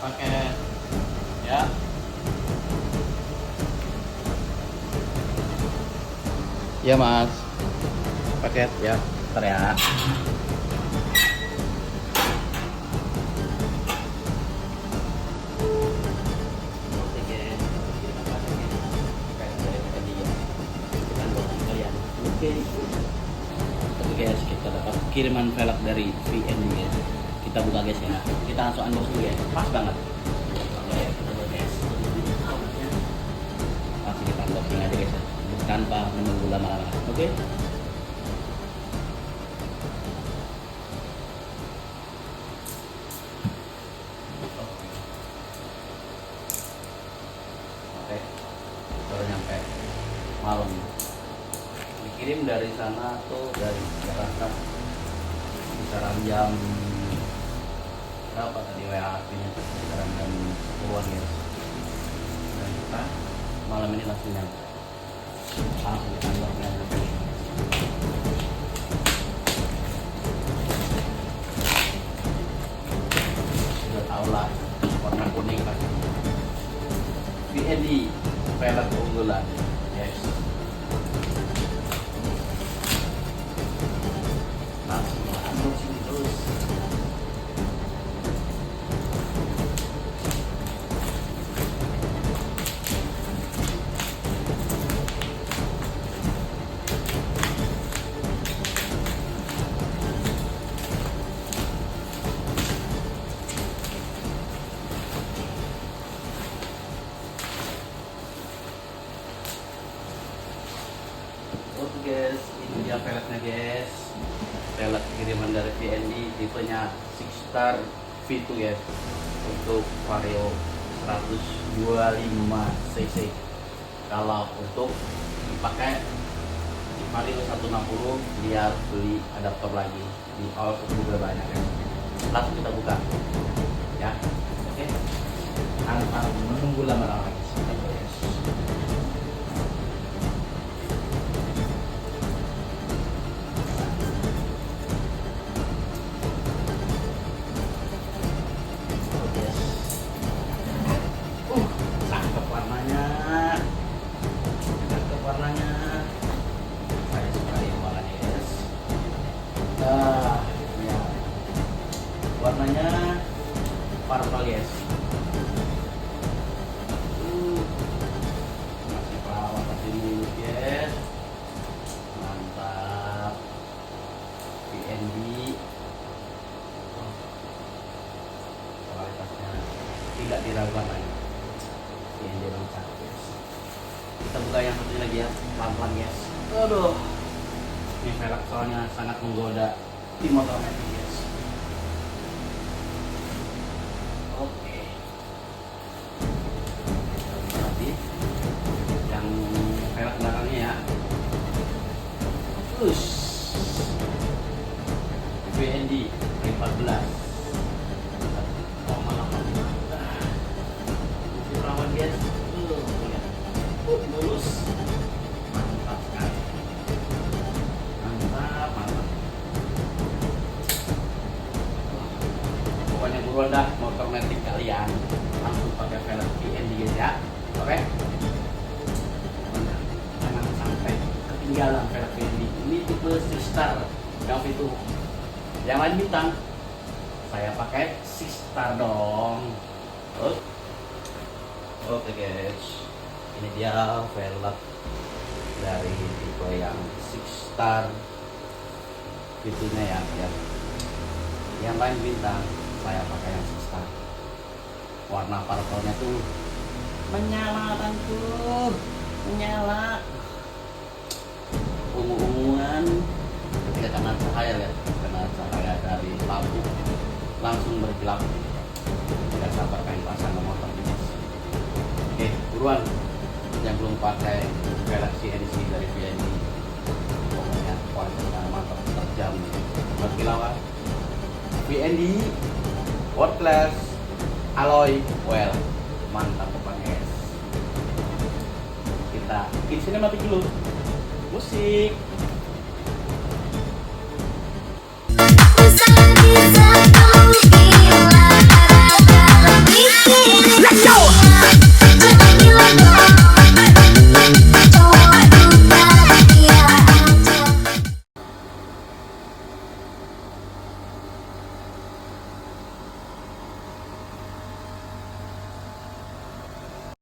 paket ya. Iya mas, paket ya, ntar ya. Oke guys, kita paketnya kayak dari tadi ya. Kita buatan kalian. Oke guys, kita dapat kiriman velg dari VN guys. Kita buka guys ya. Kita langsung unbox dulu ya. Pas banget. Oke, guys. Langsung kita unboxing aja guys ya. Tanpa menunggu lama-lama. Oke. Oke. Baru nyampe malam. Dikirim dari sana tuh dari Jakarta. Kisaran jam berapa tadi WA-nya? Kisaran jam 10-an guys. Dan kita malam ini langsung nyampe. Langsung kita unboxnya sampai ini. Sudah tahu lah warna kuning pasti. VND velg unggulan. Yes. Langsung unboxing terus. Oke guys, ini dia velgnya guys. Velg kiriman dari VND, tipenya 6 star V2 guys. Untuk vario 125 cc. Kalau untuk dipakai di vario 160 dia beli adaptor lagi. Di all juga banyak ya. Langsung kita buka ya. Oke. Tanpa menunggu lama-lama guys. Cakep warnanya. Cakep warnanya. Saya suka yang warnanya guys. Ya. Warnanya purple guys. Masih perawat masih mulus guys. Mantap. VND. Kualitasnya tidak diragukan lagi. Yang dia lengkap guys. Kita buka yang satunya lagi ya, pelan-pelan guys. Aduh, ini velg soalnya sangat menggoda di motor metik guys. Oke. Kita buka lagi yang velg belakangnya ya. VND 14. Perawan guys, mulus, mantap sekali, mantap. Pokoknya buruan dah motor metik kalian langsung pakai velg VND guys ya, oke? Jangan sampai ketinggalan velg VND. Ini tipe 6 star, yang itu, yang lain bintang. Saya pakai 6 star dong. Oke guys, ini dia velg dari tipe yang 6 star itunya ya. Yang lain bintang, saya pakai yang 6 star. Warna purple-nya tuh menyala tuh, menyala. Ungu-unguan ketika kena cahaya ya, kena cahaya dari lampu langsung berkilau. Tidak sabar pengen pasang ke motor guys. Oke, buruan yang belum pakai Galaxy NC dari VND. Pokoknya kualitasnya mantap, terjamin. Berkilauan VND World Class Alloy Well, mantap pokoknya guys. Kita di sini mati dulu musik.